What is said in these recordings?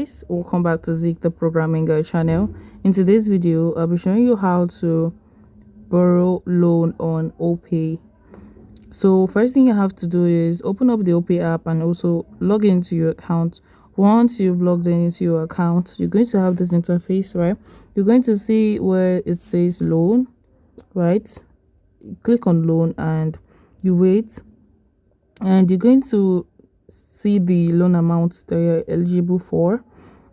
guys, welcome back to Zeke the Programming Guy channel. In today's video I'll be showing you how to borrow loan on Opay. So first thing you have to do is open up the Opay app and also log into your account. Once you've logged into your account, you're going to have this interface, right? You're going to see where it says loan, right? Click on loan and you wait, and you're going to see the loan amount that you're eligible for,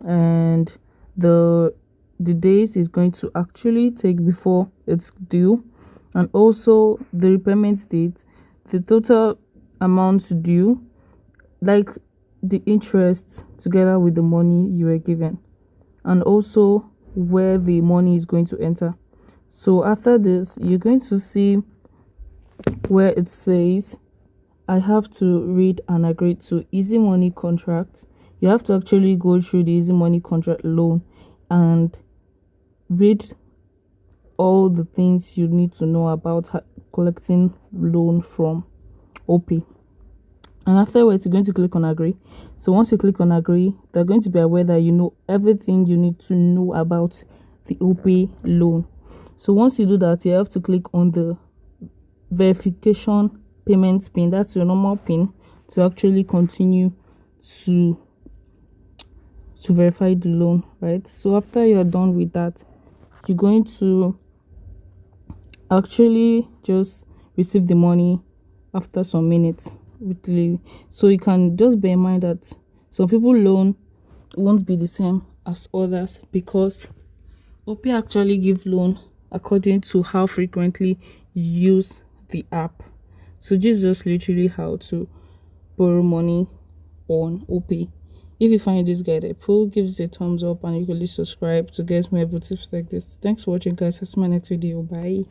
and the days is going to actually take before it's due, and also the repayment date, the total amount due, like the interest together with the money you were given, and also where the money is going to enter. So after this, you're going to see where it says I have to read and agree to easy money contract. You have to actually go through the easy money contract loan and read all the things you need to know about collecting loan from Opay. And afterwards, you're going to click on agree. So once you click on agree, they're going to be aware that you know everything you need to know about the Opay loan. So once you do that, you have to click on the verification payment pin. That's your normal pin to actually continue to verify the loan, right? So after you're done with that, you're going to actually just receive the money after some minutes. So you can just bear in mind that some people loan won't be the same as others, because Opay actually give loan according to how frequently you use the app. So this is just literally how to borrow money on Opay. If you find this guide helpful, give it a thumbs up and you can subscribe to get more tips like this. Thanks for watching, guys. I'll see you in my next video. Bye.